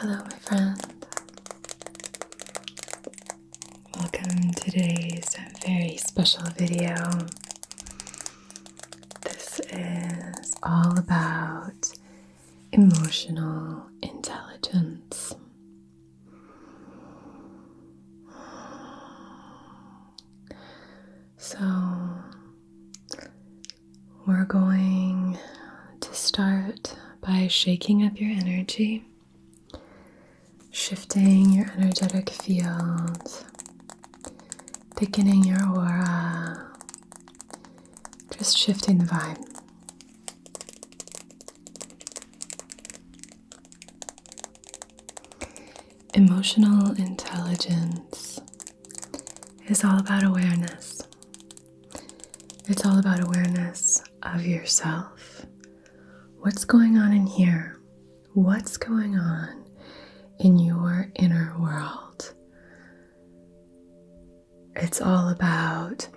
Hello, my friend. Welcome to today's very special video. This is all about emotional intelligence. So, we're going to start by shaking up your energy, shifting your energetic field, thickening your aura, just shifting the vibe. Emotional intelligence is all about awareness. It's all about awareness of yourself. What's going on in here? What's going on in your inner world? It's all about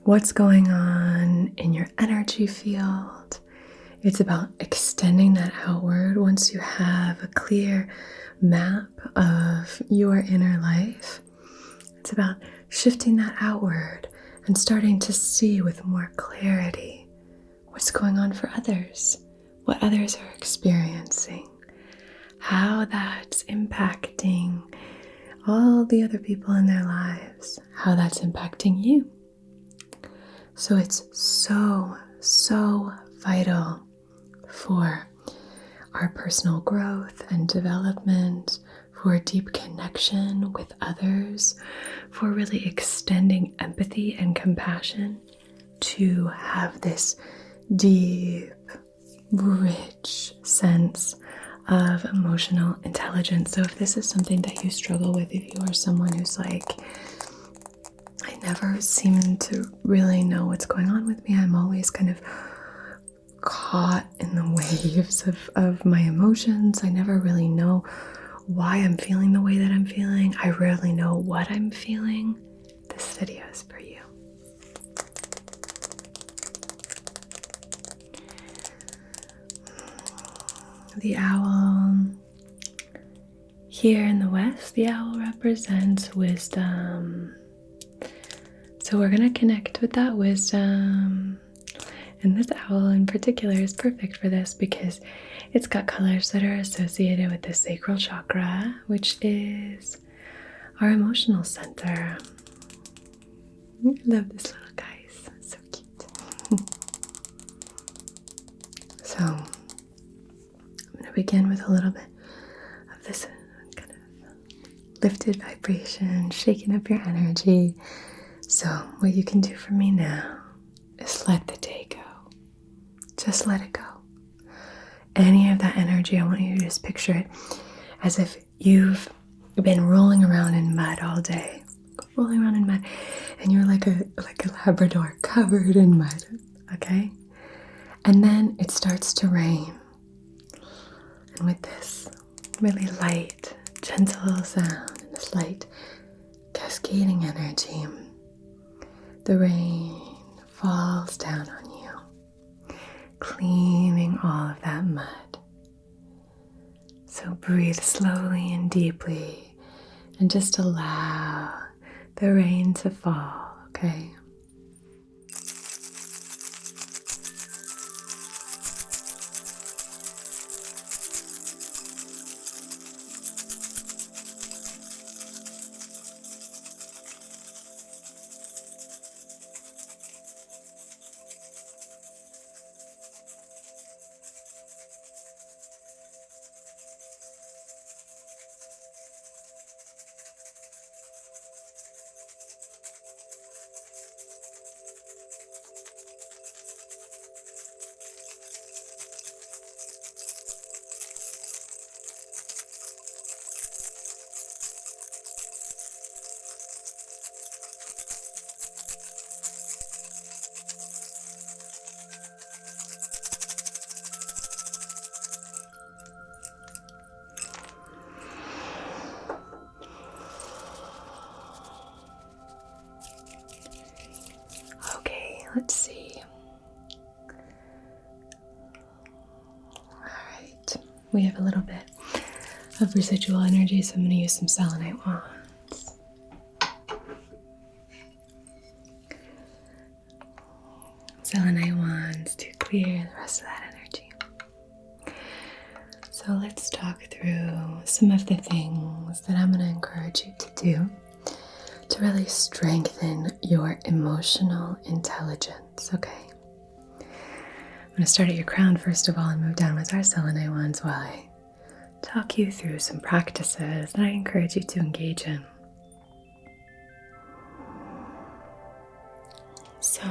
what's going on in your energy field. It's about extending that outward once you have a clear map of your inner life. It's about shifting that outward and starting to see with more clarity what's going on for others, what others are experiencing, how that's impacting all the other people in their lives, how that's impacting you. So it's so vital for our personal growth and development, for a deep connection with others, for really extending empathy and compassion, to have this deep, rich sense of emotional intelligence. So if this is something that you struggle with, if you are someone who's like, I never seem to really know what's going on with me, I'm always kind of caught in the waves of my emotions, I never really know why I'm feeling the way that I'm feeling, I rarely know what I'm feeling, this video is for you. The owl, here in the West, the owl represents wisdom. So we're going to connect with that wisdom. And this owl in particular is perfect for this because it's got colors that are associated with the sacral chakra, which is our emotional center. I love this little guy, he's so cute. So I'm going to begin with a little bit of this kind of lifted vibration, shaking up your energy. So what you can do for me now is let the day go. Just let it go. Any of that energy, I want you to just picture it as if you've been rolling around in mud all day. Rolling around in mud. And you're like a Labrador covered in mud. Okay? And then it starts to rain. And with this really light, gentle sound, and this light cascading energy, the rain falls down on you, cleaning all of that mud. So breathe slowly and deeply and just allow the rain to fall, okay? Let's see. All right, we have a little bit of residual energy, so I'm going to use some selenite wands. Selenite wands to clear the rest of that energy. So let's talk through some of the things that I'm going to encourage you to do to really strengthen your emotional intelligence, okay? I'm going to start at your crown first of all and move downwards our selenite wands while I talk you through some practices that I encourage you to engage in. So,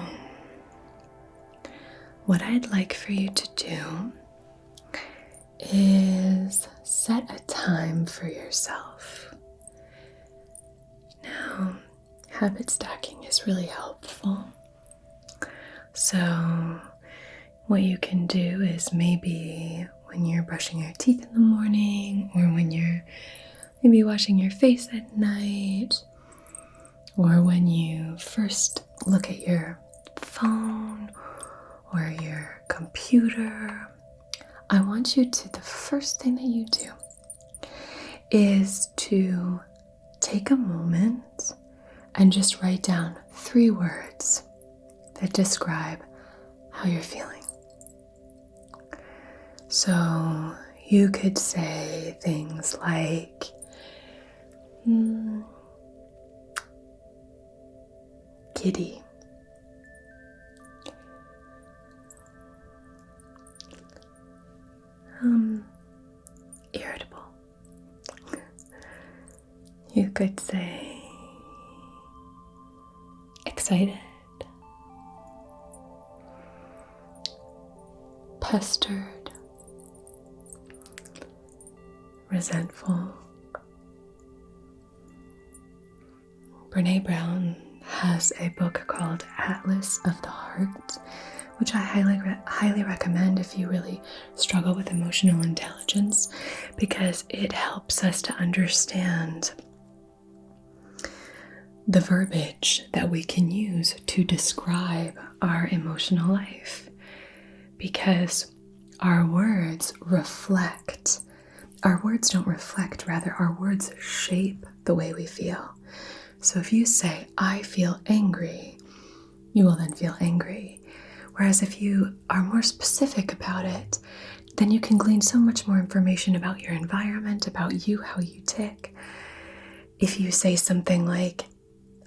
what I'd like for you to do is set a time for yourself. Now, habit stacking is really helpful. So, what you can do is maybe when you're brushing your teeth in the morning, or when you're maybe washing your face at night, or when you first look at your phone or your computer, I want you to, the first thing that you do is to take a moment and just write down 3 words that describe how you're feeling. So you could say things like, giddy, irritable. You could say excited, pestered, resentful. Brene Brown has a book called Atlas of the Heart, which I highly recommend if you really struggle with emotional intelligence, because it helps us to understand the verbiage that we can use to describe our emotional life, because our words don't reflect, rather, our words shape the way we feel. So if you say, I feel angry, you will then feel angry. Whereas if you are more specific about it, then you can glean so much more information about your environment, about you, how you tick. If you say something like,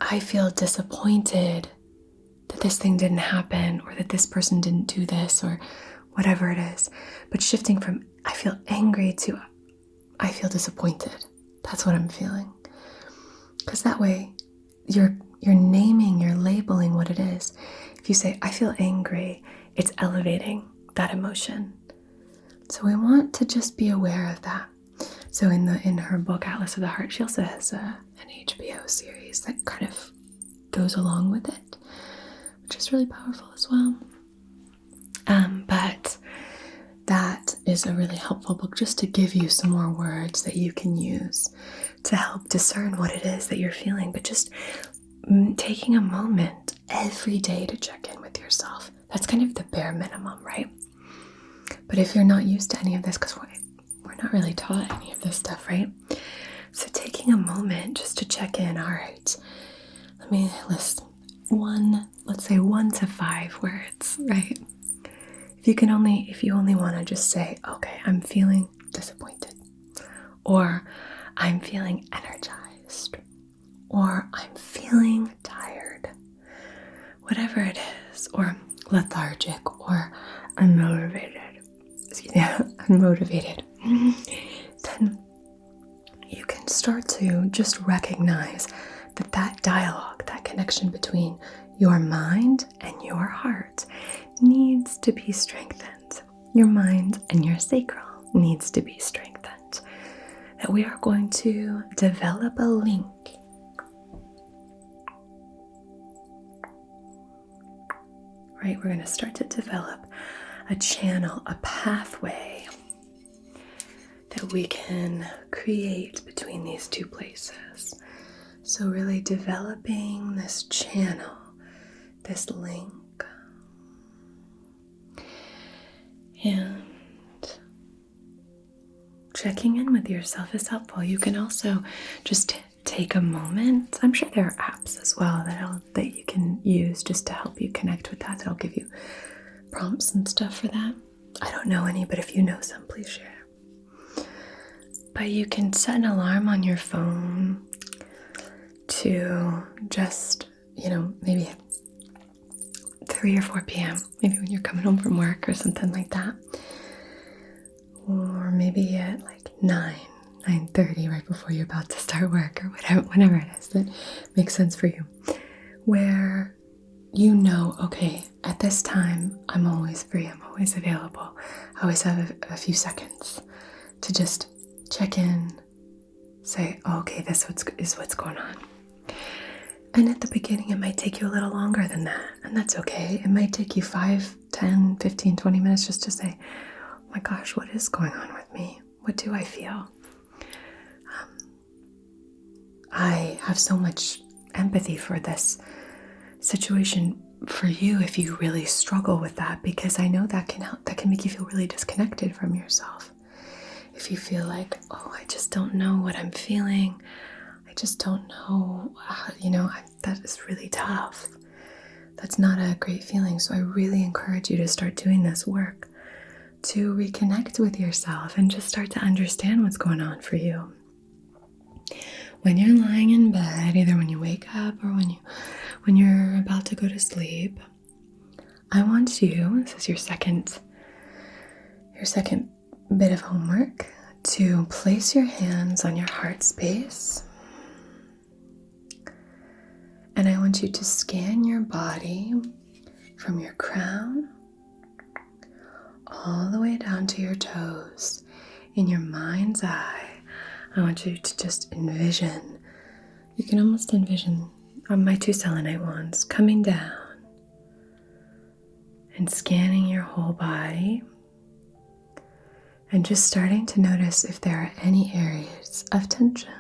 I feel disappointed that this thing didn't happen, or that this person didn't do this, or whatever it is, but shifting from I feel angry to I feel disappointed. That's what I'm feeling. Because that way you're naming, you're labeling what it is. If you say, I feel angry, it's elevating that emotion. So we want to just be aware of that. So in her book, Atlas of the Heart, she also has an HBO series that kind of goes along with it, which is really powerful as well. But that is a really helpful book just to give you some more words that you can use to help discern what it is that you're feeling. But just taking a moment every day to check in with yourself. That's kind of the bare minimum, right? But if you're not used to any of this, because we're not really taught any of this stuff, right? So taking a moment just to check in. All right, let me list let's say 1 to 5 words, right? If you only want to just say, okay, I'm feeling disappointed, or I'm feeling energized, or I'm feeling tired, whatever it is, or lethargic, or unmotivated, then you can start to just recognize that dialogue, that connection between your mind and your heart needs to be strengthened. Your mind and your sacral needs to be strengthened. That we are going to develop a link. Right? We're going to start to develop a channel, a pathway that we can create between these two places. So really developing this channel, this link. checking in with yourself is helpful. You can also just take a moment. I'm sure there are apps as well that you can use just to help you connect with that. That'll give you prompts and stuff for that. I don't know any, but if you know some, please share. But you can set an alarm on your phone to just, maybe 3 or 4 p.m., maybe when you're coming home from work or something like that. Or maybe at like 9:30, right before you're about to start work, or whenever it is that makes sense for you. Where okay, at this time, I'm always free, I'm always available. I always have a few seconds to just check in, say, okay, this is what's going on. And at the beginning, it might take you a little longer than that, and that's okay. It might take you 5, 10, 15, 20 minutes just to say, oh my gosh, what is going on with me? What do I feel? I have so much empathy for this situation for you if you really struggle with that, because I know that can make you feel really disconnected from yourself. If you feel like, oh, I just don't know what I'm feeling, I just don't know how, that is really tough. That's not a great feeling. So I really encourage you to start doing this work to reconnect with yourself and just start to understand what's going on for you. When you're lying in bed, either when you wake up or when you're about to go to sleep, I want you, this is your second bit of homework, to place your hands on your heart space. And I want you to scan your body from your crown all the way down to your toes. In your mind's eye, I want you to just envision, you can almost envision my 2 selenite wands coming down and scanning your whole body and just starting to notice if there are any areas of tension.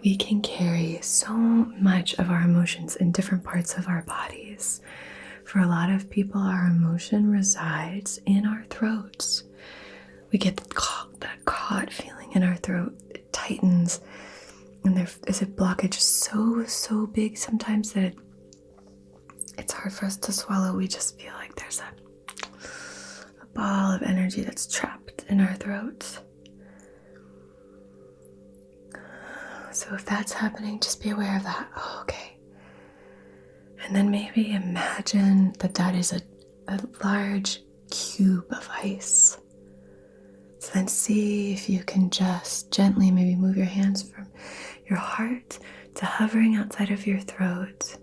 We can carry so much of our emotions in different parts of our bodies. For a lot of people, our emotion resides in our throats. We get that caught feeling in our throat. It tightens, and there is a blockage so big sometimes that it's hard for us to swallow. We just feel like there's a ball of energy that's trapped in our throats. So if that's happening, just be aware of that. Oh, okay. And then maybe imagine that is a large cube of ice. So then see if you can just gently maybe move your hands from your heart to hovering outside of your throat.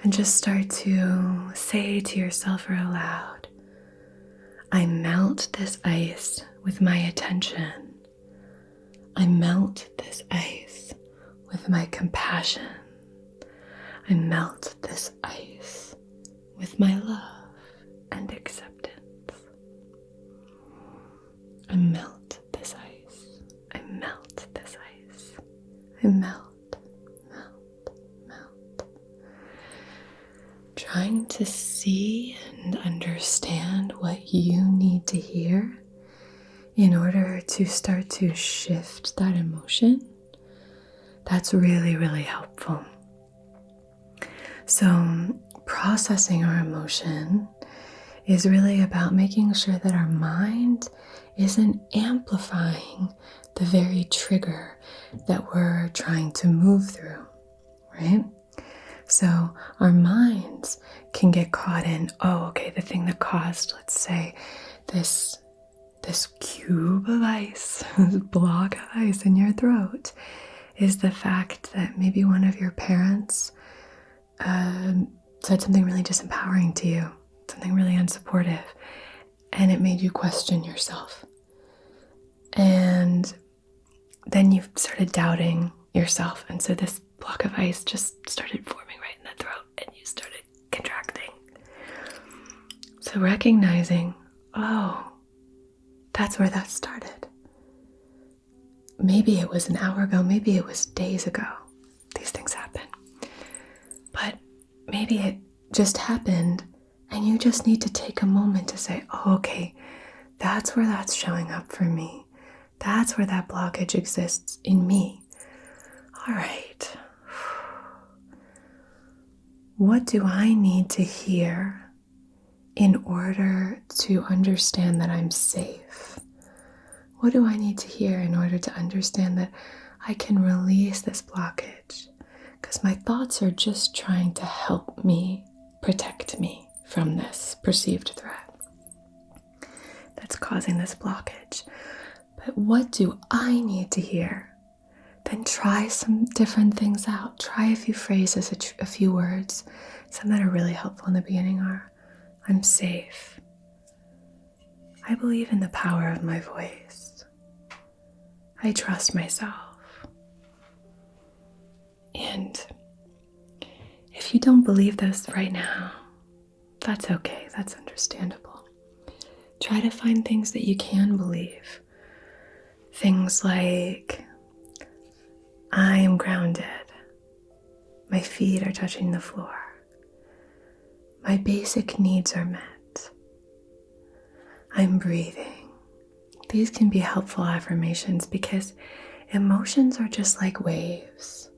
And just start to say to yourself or aloud, I melt this ice with my attention. I melt this ice with my compassion. I melt this ice with my love and acceptance. I melt this ice. I melt this ice. I melt, melt, melt. Trying to see and understand what you need to hear in order to start to shift that emotion. That's really, really helpful. So processing our emotion is really about making sure that our mind isn't amplifying the very trigger that we're trying to move through, right? So our minds can get caught in, the thing that caused, let's say, this cube of ice, this block of ice in your throat, is the fact that maybe one of your parents said something really disempowering to you, something really unsupportive, and it made you question yourself. And then you started doubting yourself, and so this block of ice just started forming right in the throat, and you started contracting. So recognizing, that's where that started. Maybe it was an hour ago, maybe it was days ago. These things happen. But maybe it just happened, and you just need to take a moment to say, That's where that's showing up for me. That's where that blockage exists in me. All right. What do I need to hear in order to understand that I'm safe? What do I need to hear in order to understand that I can release this blockage? Because my thoughts are just trying to help me, protect me from this perceived threat that's causing this blockage. But what do I need to hear? Then try some different things out. Try a few phrases, a few words. Some that are really helpful in the beginning are, I'm safe. I believe in the power of my voice. I trust myself. And if you don't believe those right now, that's okay. That's understandable. Try to find things that you can believe. Things like, I am grounded. My feet are touching the floor. My basic needs are met. I'm breathing. These can be helpful affirmations because emotions are just like waves.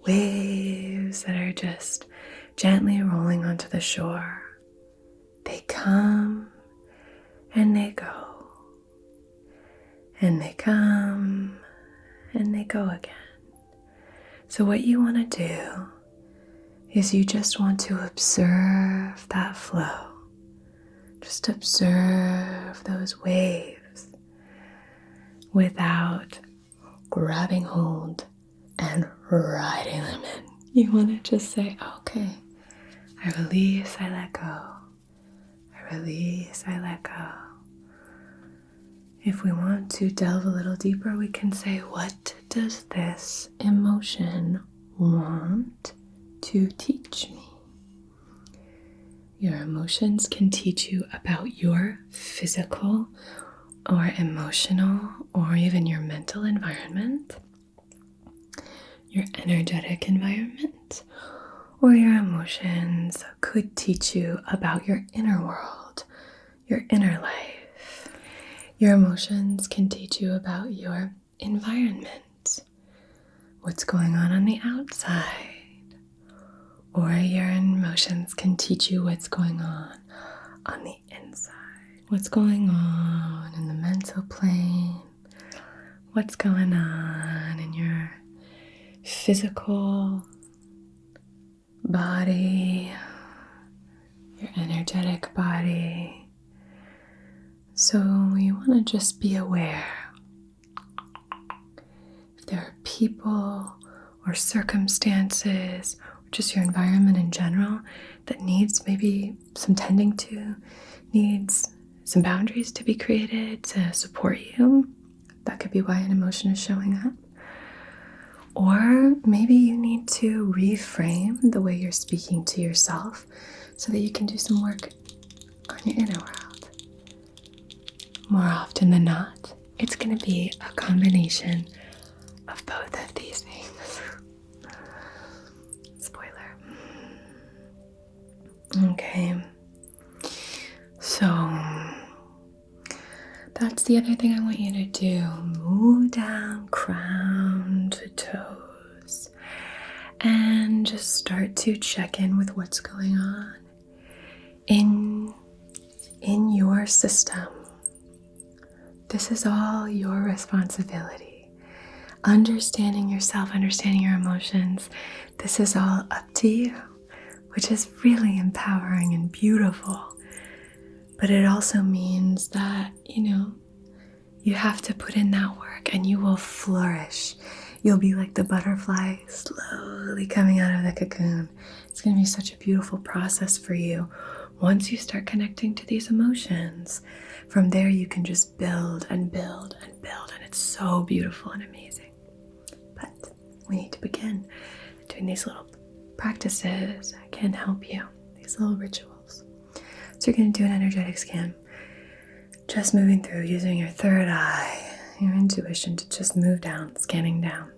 Waves that are just gently rolling onto the shore. They come and they go. And they come and they go again. So what you want to do is you just want to observe that flow. Just observe those waves without grabbing hold and riding them in. You want to just say, okay, I release, I let go. I release, I let go. If we want to delve a little deeper, we can say, what does this emotion want to teach me? Your emotions can teach you about your physical or emotional or even your mental environment, your energetic environment, or your emotions could teach you about your inner world, your inner life. Your emotions can teach you about your environment, what's going on the outside, or your emotions can teach you what's going on the inside. What's going on in the mental plane, what's going on in your physical body, your energetic body. So you want to just be aware. If there are people or circumstances, or just your environment in general, that needs maybe some tending to, needs some boundaries to be created to support you, that could be why an emotion is showing up. Or maybe you need to reframe the way you're speaking to yourself so that you can do some work on your inner world. More often than not, it's going to be a combination of both of these things. Spoiler. Okay. So, that's the other thing I want you to do. Move down, crown to toes. And just start to check in with what's going on in your system. This is all your responsibility. Understanding yourself, understanding your emotions, this is all up to you, which is really empowering and beautiful. But it also means that, you have to put in that work and you will flourish. You'll be like the butterfly slowly coming out of the cocoon. It's going to be such a beautiful process for you. Once you start connecting to these emotions, from there you can just build and build and build, and it's so beautiful and amazing. But we need to begin doing these little practices that can help you, these little rituals. So you're going to do an energetic scan, just moving through, using your third eye, your intuition to just move down, scanning down.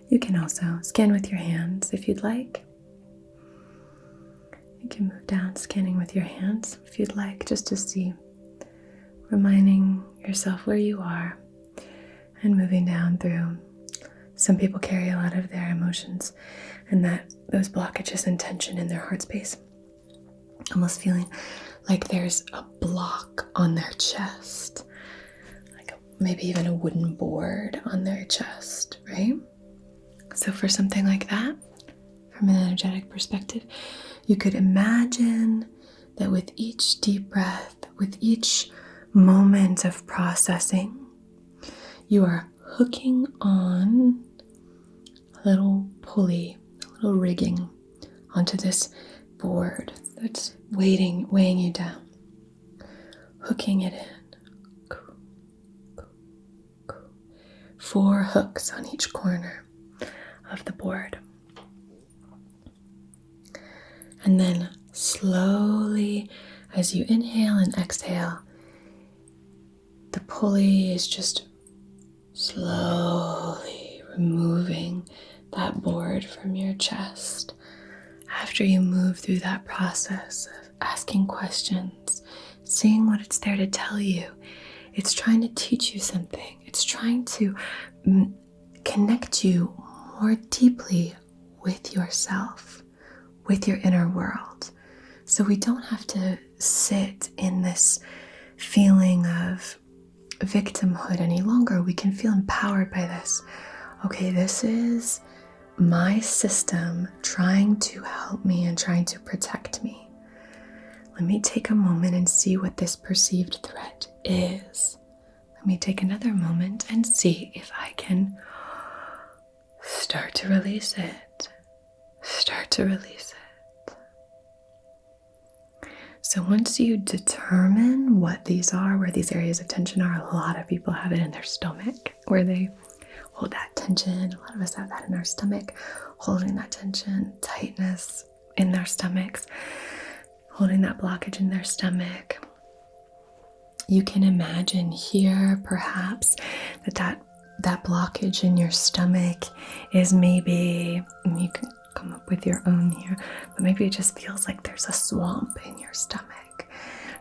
You can also scan with your hands if you'd like. You can move down, scanning with your hands if you'd like, just to see reminding yourself where you are and moving down through. Some people carry a lot of their emotions and those blockages and tension in their heart space, almost feeling like there's a block on their chest, like maybe even a wooden board on their chest, right? So for something like that, from an energetic perspective, you could imagine that with each deep breath, with each moment of processing, you are hooking on a little pulley, a little rigging onto this board that's weighing you down, hooking it in. 4 hooks on each corner of the board. And then slowly, as you inhale and exhale, the pulley is just slowly removing that board from your chest. After you move through that process of asking questions, seeing what it's there to tell you, it's trying to teach you something. It's trying to connect you more deeply with yourself, with your inner world. So we don't have to sit in this feeling of victimhood any longer. We can feel empowered by this. Okay, this is my system trying to help me and trying to protect me. Let me take a moment and see what this perceived threat is. Let me take another moment and see if I can start to release it. Start to release it. So once you determine what these are, where these areas of tension are, a lot of people have it in their stomach, where they hold that tension. A lot of us have that in our stomach, holding that tension, tightness in their stomachs, holding that blockage in their stomach. You can imagine here, perhaps, that blockage in your stomach is maybe, and you can come up with your own here, but maybe it just feels like there's a swamp in your stomach.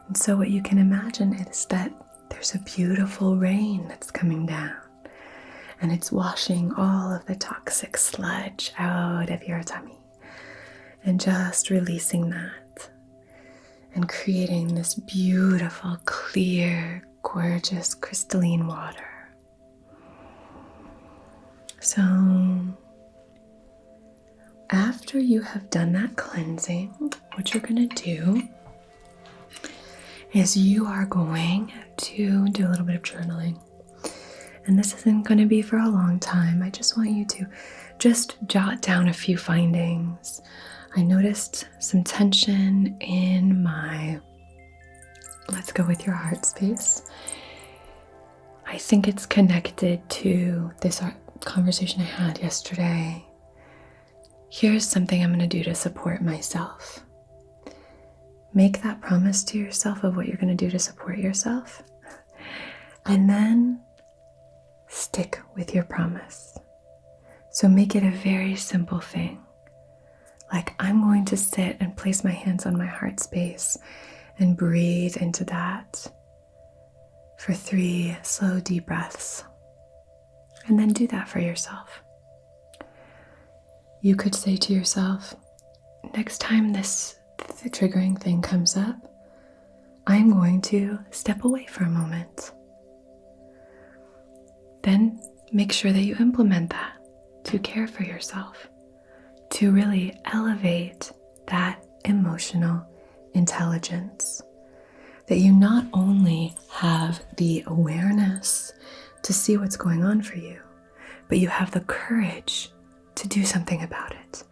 And so what you can imagine is that there's a beautiful rain that's coming down, and it's washing all of the toxic sludge out of your tummy and just releasing that and creating this beautiful, clear, gorgeous, crystalline water. So after you have done that cleansing, what you're going to do is you are going to do a little bit of journaling. And this isn't going to be for a long time. I just want you to just jot down a few findings. I noticed some tension in my, let's go with your heart space. I think it's connected to this conversation I had yesterday. Here's something I'm going to do to support myself. Make that promise to yourself of what you're going to do to support yourself. And then stick with your promise. So make it a very simple thing. Like, I'm going to sit and place my hands on my heart space and breathe into that for 3 slow, deep breaths. And then do that for yourself. You could say to yourself, next time this triggering thing comes up, I'm going to step away for a moment. Then make sure that you implement that to care for yourself, to really elevate that emotional intelligence. That you not only have the awareness to see what's going on for you, but you have the courage to do something about it.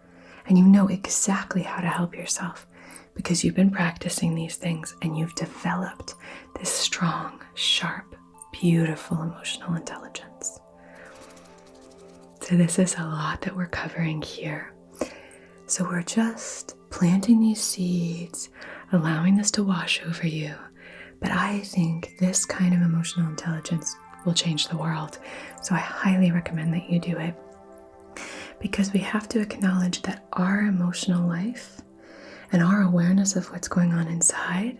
And you know exactly how to help yourself because you've been practicing these things and you've developed this strong, sharp, beautiful emotional intelligence. So this is a lot that we're covering here. So we're just planting these seeds, allowing this to wash over you. But I think this kind of emotional intelligence will change the world. So I highly recommend that you do it. Because we have to acknowledge that our emotional life and our awareness of what's going on inside,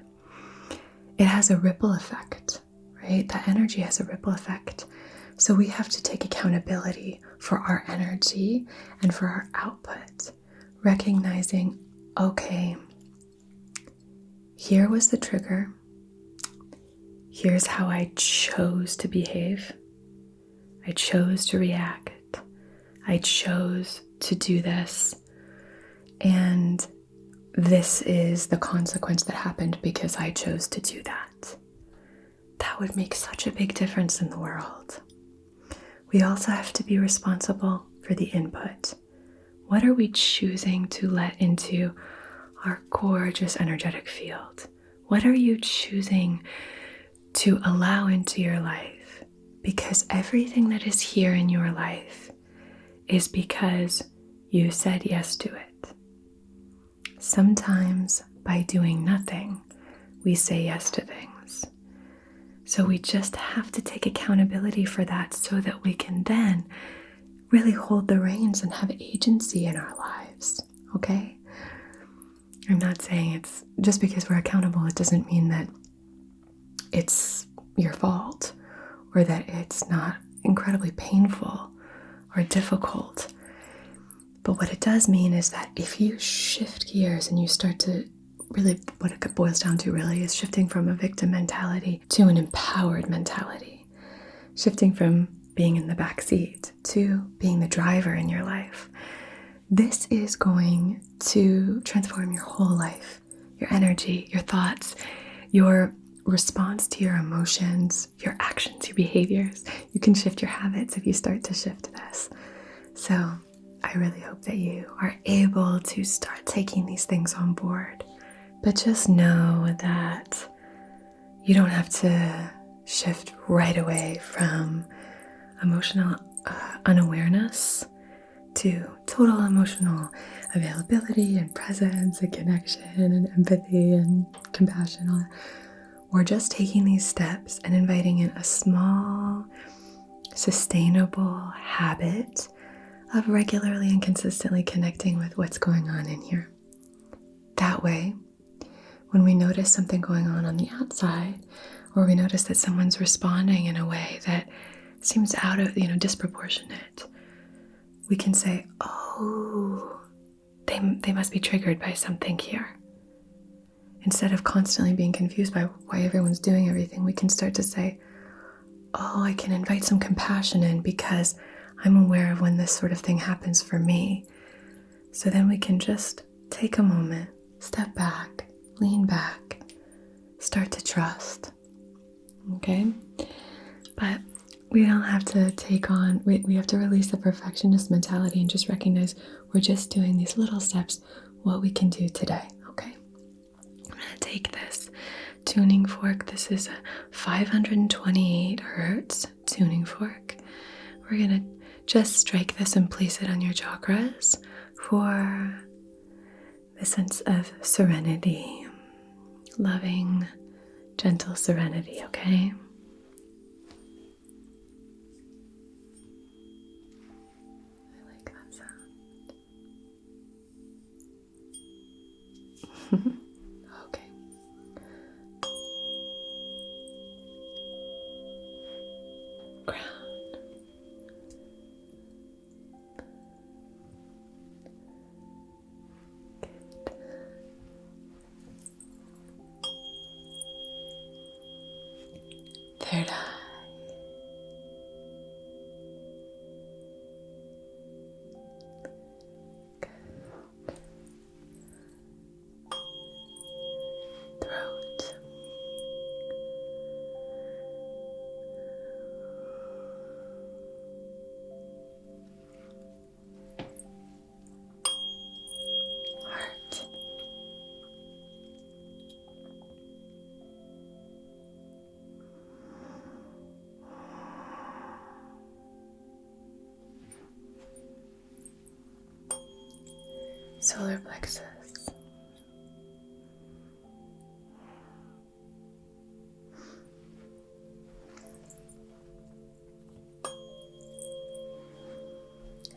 it has a ripple effect right? That energy has a ripple effect. So we have to take accountability for our energy and for our output, recognizing, okay, here was the trigger. Here's how I chose to behave. I chose to react. I chose to do this. And this is the consequence that happened because I chose to do that. That would make such a big difference in the world. We also have to be responsible for the input. What are we choosing to let into our gorgeous energetic field? What are you choosing to allow into your life? Because everything that is here in your life is because you said yes to it. Sometimes by doing nothing, we say yes to things. So we just have to take accountability for that so that we can then really hold the reins and have agency in our lives, okay? I'm not saying it's just because we're accountable, it doesn't mean that it's your fault or that it's not incredibly painful or difficult. But what it does mean is that if you shift gears and you start to really, what it boils down to really is shifting from a victim mentality to an empowered mentality, shifting from being in the back seat to being the driver in your life. This is going to transform your whole life, your energy, your thoughts, your response to your emotions, your actions, your behaviors. You can shift your habits if you start to shift this. So I really hope that you are able to start taking these things on board. But just know that you don't have to shift right away from emotional unawareness to total emotional availability and presence and connection and empathy and compassion. All that. We're just taking these steps and inviting in a small, sustainable habit of regularly and consistently connecting with what's going on in here. That way, when we notice something going on the outside, or we notice that someone's responding in a way that seems out of, disproportionate, we can say, oh, they must be triggered by something here. Instead of constantly being confused by why everyone's doing everything, we can start to say, oh, I can invite some compassion in because I'm aware of when this sort of thing happens for me. So then we can just take a moment, step back, lean back, start to trust. Okay? But we don't have to take on, we have to release the perfectionist mentality and just recognize we're just doing these little steps, what we can do today. Okay? I'm going to take this tuning fork. This is a 528 hertz tuning fork. We're going to just strike this and place it on your chakras for the sense of serenity, loving, gentle serenity, okay? I like that sound. Okay. Ground. Third eye. Throat. Heart. Solar plexus.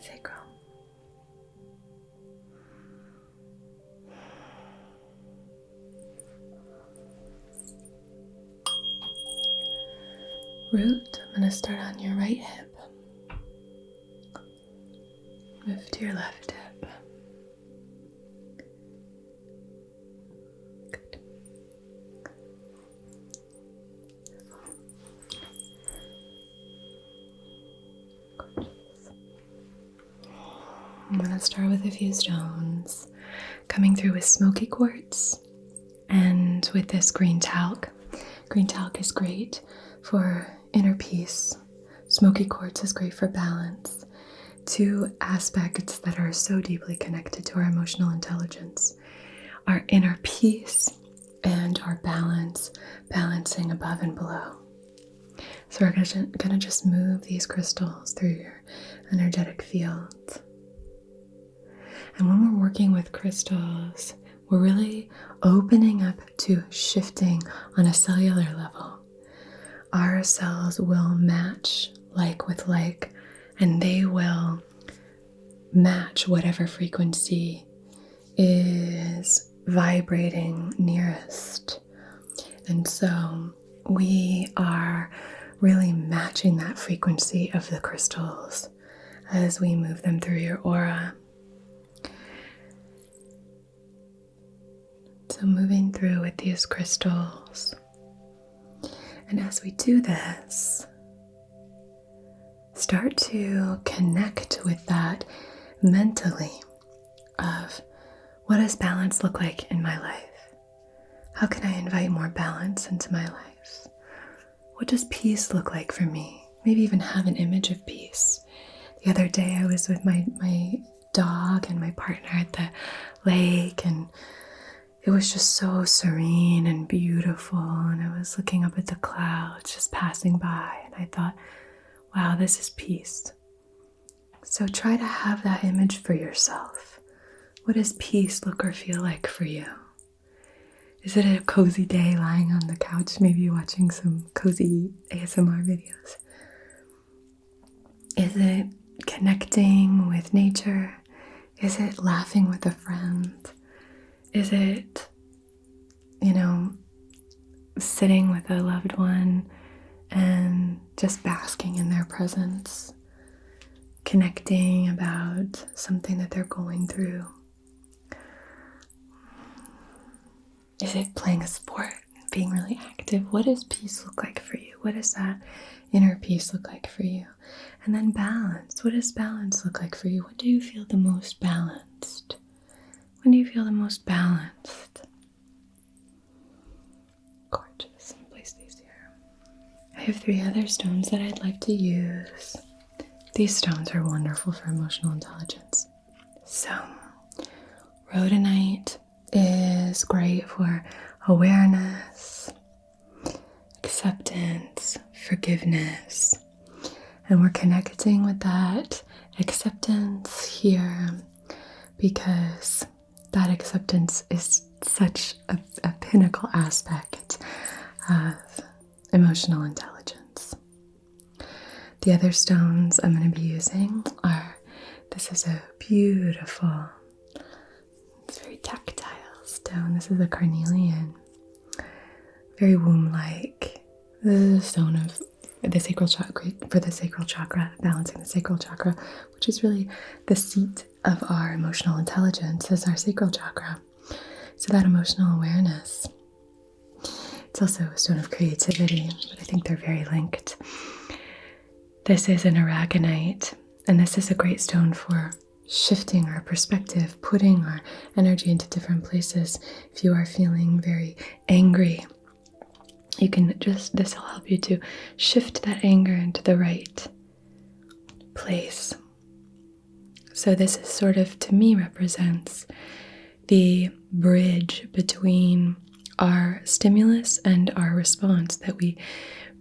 Sacral. root. I'm going to start on your right hip. Move to your left hip. Good. Gorgeous. I'm going to start with a few stones, coming through with smoky quartz and with this green talc. Green talc is great for inner peace. Smoky quartz is great for balance. Two aspects that are so deeply connected to our emotional intelligence. Our inner peace and our balance, balancing above and below. So we're gonna just move these crystals through your energetic field. And when we're working with crystals, we're really opening up to shifting on a cellular level. Our cells will match like with like, and they will match whatever frequency is vibrating nearest. And so we are really matching that frequency of the crystals as we move them through your aura. So moving through with these crystals. And as we do this, start to connect with that mentally of what does balance look like in my life? How can I invite more balance into my life? What does peace look like for me? Maybe even have an image of peace. The other day I was with my dog and my partner at the lake, and it was just so serene and beautiful, and I was looking up at the clouds just passing by, and I thought, wow, this is peace. So try to have that image for yourself. What does peace look or feel like for you? Is it a cozy day lying on the couch, maybe watching some cozy ASMR videos? Is it connecting with nature? Is it laughing with a friend? Is it, sitting with a loved one and just basking in their presence, connecting about something that they're going through? Is it playing a sport, being really active? What does peace look like for you? What does that inner peace look like for you? And then balance. What does balance look like for you? When do you feel the most balanced? When do you feel the most balanced? Gorgeous. Place these here. I have 3 other stones that I'd like to use. These stones are wonderful for emotional intelligence. So, rhodonite is great for awareness, acceptance, forgiveness. And we're connecting with that acceptance here because that acceptance is such a pinnacle aspect of emotional intelligence. The other stones I'm going to be using are, this is a beautiful, it's very tactile stone. This is a carnelian, very womb-like. This is a stone of the sacral chakra, for the sacral chakra, balancing the sacral chakra, which is really the seat of our emotional intelligence, is our sacral chakra. So that emotional awareness. It's also a stone of creativity, but I think they're very linked. This is an aragonite, and this is a great stone for shifting our perspective, putting our energy into different places. If you are feeling very angry, you can this will help you to shift that anger into the right place. So this is sort of, to me, represents the bridge between our stimulus and our response, that we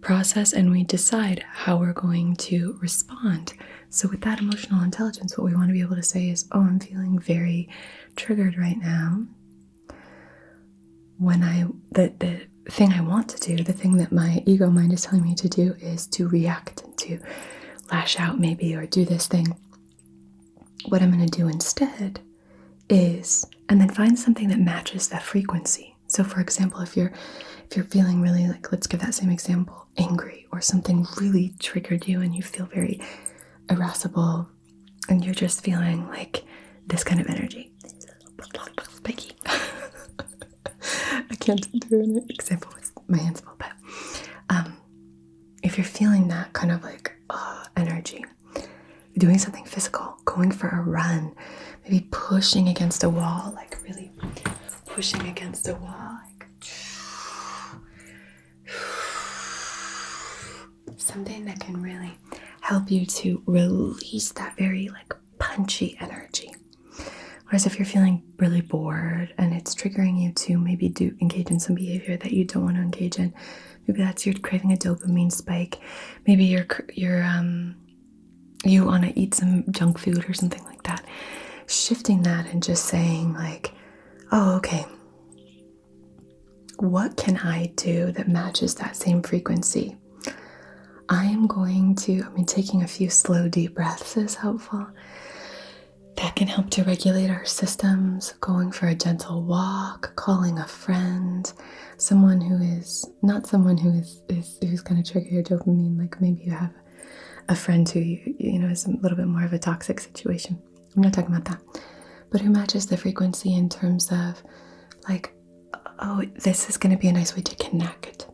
process and we decide how we're going to respond. So with that emotional intelligence, what we want to be able to say is, oh, I'm feeling very triggered right now. When the thing I want to do, the thing that my ego mind is telling me to do, is to react and to lash out maybe, or do this thing. What I'm going to do instead is, and then find something that matches that frequency. So for example, if If you're feeling really like, let's give that same example, angry, or something really triggered you and you feel very irascible and you're just feeling like this kind of energy. Spiky. I can't do an example with my hands full, but if you're feeling that kind of like energy, doing something physical, going for a run, maybe pushing against a wall, like really pushing against a wall, like something that can really help you to release that very like punchy energy. Whereas if you're feeling really bored and it's triggering you to maybe engage in some behavior that you don't want to engage in, maybe that's you're craving a dopamine spike, maybe you want to eat some junk food or something like that, shifting that and just saying like, oh, okay, what can I do that matches that same frequency? Taking a few slow, deep breaths is helpful. That can help to regulate our systems, going for a gentle walk, calling a friend, someone who is not someone who's going to trigger your dopamine. Like maybe you have a friend who you know is a little bit more of a toxic situation. I'm not talking about that, but who matches the frequency in terms of like, oh, this is going to be a nice way to connect.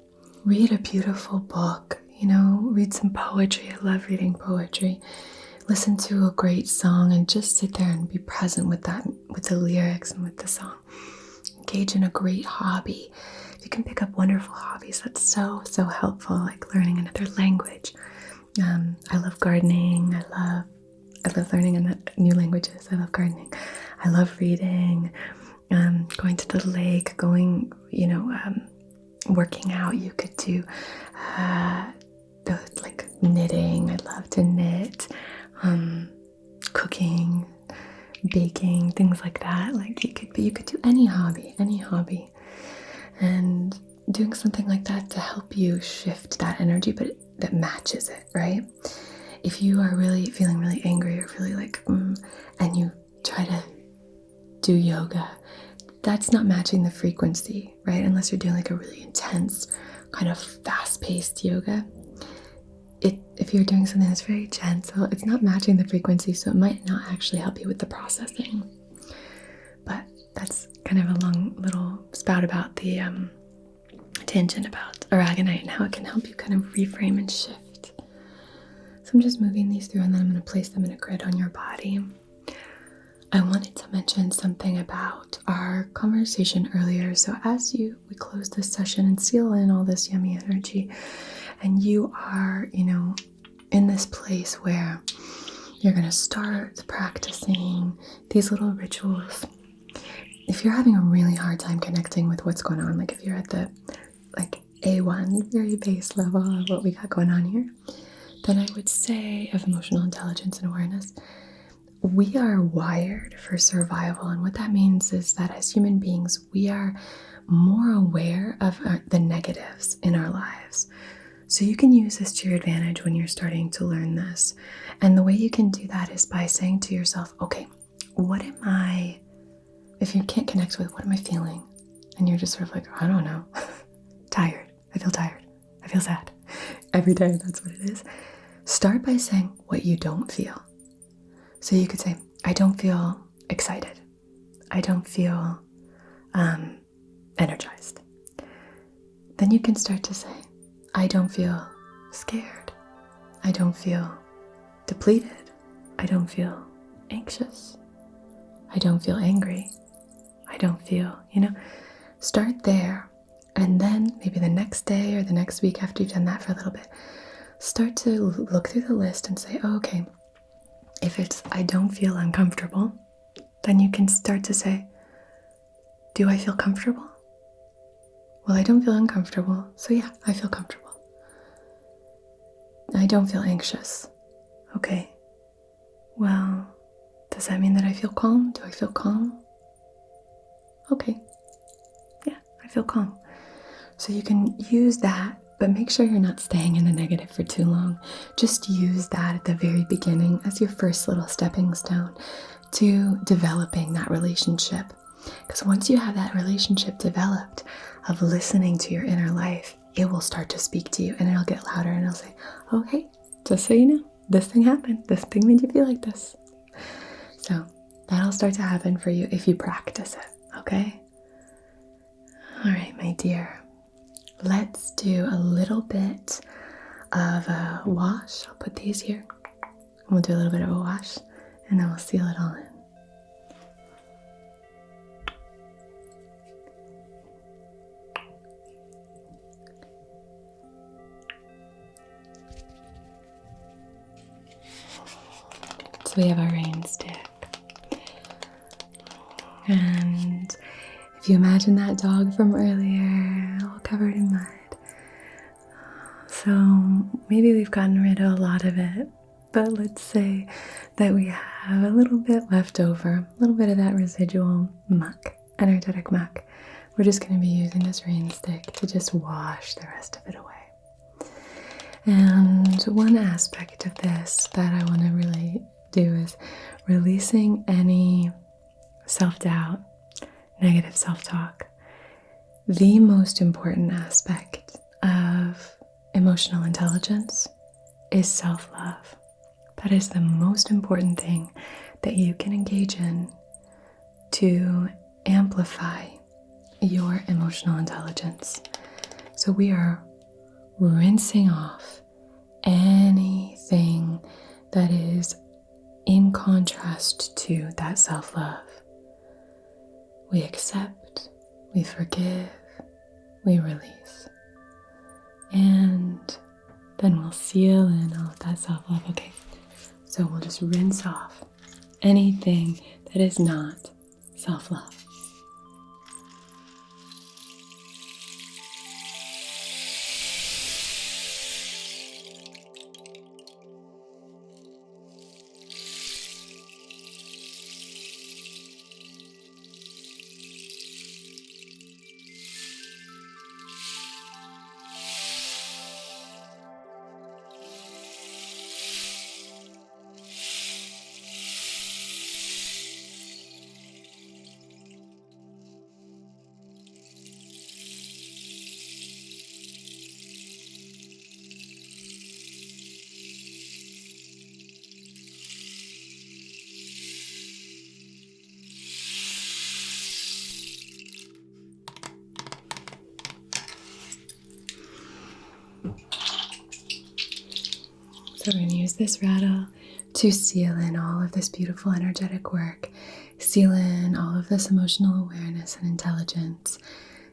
Read a beautiful book, read some poetry. I love reading poetry. Listen to a great song and just sit there and be present with that, with the lyrics and with the song. Engage in a great hobby. You can pick up wonderful hobbies. That's so helpful, like learning another language. I love gardening. I love learning new languages. I love gardening. I love reading. Going to the lake, working out. You could do like knitting. I love to knit. Cooking, baking, things like that. Like you could do any hobby, and doing something like that to help you shift that energy, but that matches it, right? If you are really feeling really angry or really like, and you try to do yoga, that's not matching the frequency, right? Unless you're doing like a really intense kind of fast-paced yoga. If you're doing something that's very gentle, it's not matching the frequency, so it might not actually help you with the processing. But that's kind of a long little spout about the tangent about aragonite and how it can help you kind of reframe and shift. So I'm just moving these through and then I'm going to place them in a grid on your body. I wanted to mention something about our conversation earlier. So as we close this session and seal in all this yummy energy, and you are, in this place where you're going to start practicing these little rituals. If you're having a really hard time connecting with what's going on, like if you're at the A1, very base level of what we got going on here, then I would say of emotional intelligence and awareness, we are wired for survival. And what that means is that as human beings, we are more aware of the negatives in our lives. So you can use this to your advantage when you're starting to learn this. And the way you can do that is by saying to yourself, okay, if you can't connect with what am I feeling? And you're just sort of like, I don't know, tired. I feel tired. I feel sad. Every day, that's what it is. Start by saying what you don't feel. So you could say, I don't feel excited. I don't feel energized. Then you can start to say, I don't feel scared. I don't feel depleted. I don't feel anxious. I don't feel angry. I don't feel, start there. And then maybe the next day or the next week after you've done that for a little bit, start to look through the list and say, oh, okay, if it's I don't feel uncomfortable, then you can start to say, do I feel comfortable? Well, I don't feel uncomfortable, so yeah, I feel comfortable. I don't feel anxious. Okay. Well, does that mean that I feel calm? Do I feel calm? Okay. Yeah, I feel calm. So you can use that, but make sure you're not staying in the negative for too long. Just use that at the very beginning as your first little stepping stone to developing that relationship. Because once you have that relationship developed of listening to your inner life, it will start to speak to you and it'll get louder and it'll say, oh, hey, just so you know, this thing happened. This thing made you feel like this. So that'll start to happen for you if you practice it, okay? All right, my dear. Let's do a little bit of a wash. I'll put these here. We'll do a little bit of a wash and then we'll seal it all in. So we have our rain stick. And if you imagine that dog from earlier, all covered in mud. So maybe we've gotten rid of a lot of it, but let's say that we have a little bit left over, a little bit of that residual muck, energetic muck. We're just going to be using this rain stick to just wash the rest of it away. And one aspect of this that I want to really do is releasing any self-doubt, negative self-talk. The most important aspect of emotional intelligence is self-love. That is the most important thing that you can engage in to amplify your emotional intelligence. So we are rinsing off anything that is in contrast to that self-love. We accept, we forgive, we release. And then we'll seal in all of that self-love. Okay, so we'll just rinse off anything that is not self-love. So we're going to use this rattle to seal in all of this beautiful energetic work, seal in all of this emotional awareness and intelligence,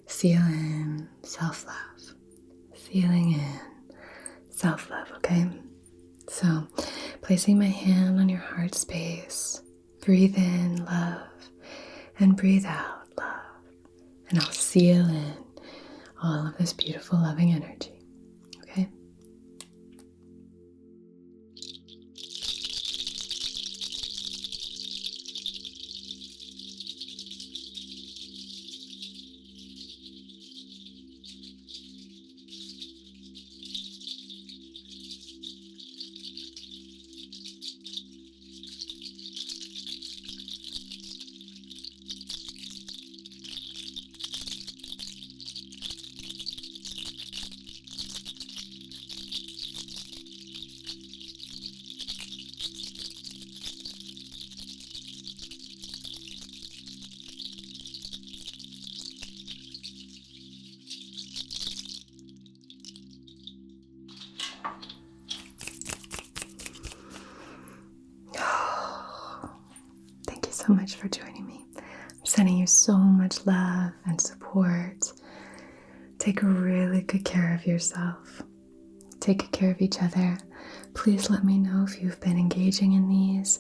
seal in self-love, sealing in self-love, okay? So placing my hand on your heart space, breathe in love and breathe out love, and I'll seal in all of this beautiful loving energy, okay? So much for joining me. I'm sending you so much love and support. Take really good care of yourself. Take good care of each other. Please let me know if you've been engaging in these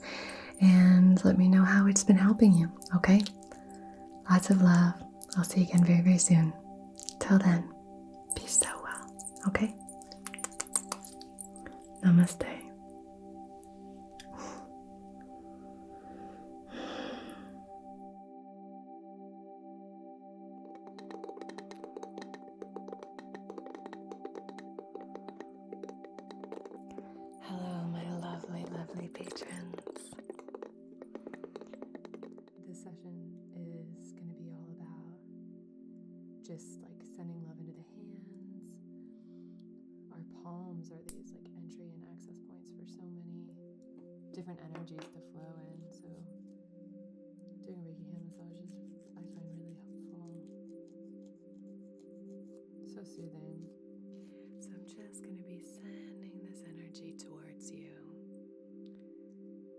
and let me know how it's been helping you, okay? Lots of love. I'll see you again very, very soon. Till then, be so well, okay? Namaste. Lovely patrons. This session is going just like sending love into the hands. Our palms are these like entry and access points for so many different energies to flow in. So doing Reiki hand massages I find really helpful. So soothing. So I'm just going to be sending this energy towards you.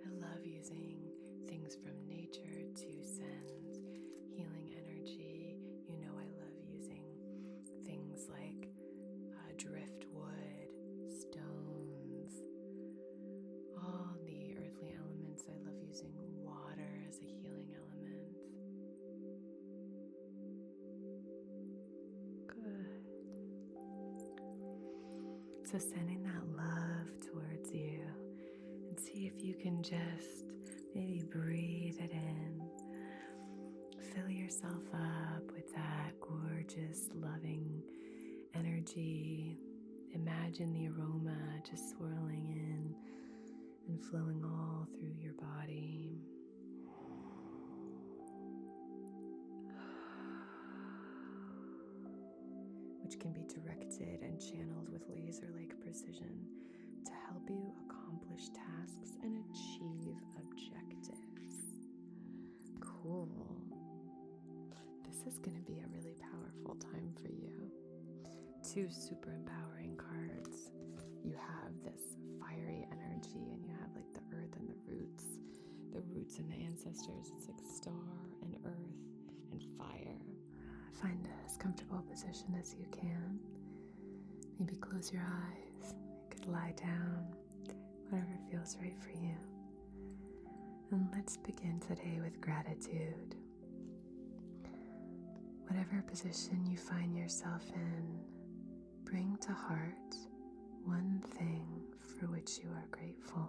I love using things from nature to send healing energy. You know, I love using things like driftwood, stones, all the earthly elements. I love using water as a healing element. Good. So sending that love towards you, and see if you can just maybe breathe it in. Fill yourself up with that gorgeous, loving energy. Imagine the aroma just swirling in and flowing all through your body. Which can be directed and channeled with laser-like precision to help you accomplish tasks and achieve objectives. Cool. This is going to be a really powerful time for you. 2 super empowering cards. You have this fiery energy, and you have like the earth and the roots and the ancestors. It's like star and earth and fire. Find as comfortable a position as you can. Maybe close your eyes. You could lie down, whatever feels right for you. And let's begin today with gratitude. Whatever position you find yourself in, bring to heart one thing for which you are grateful.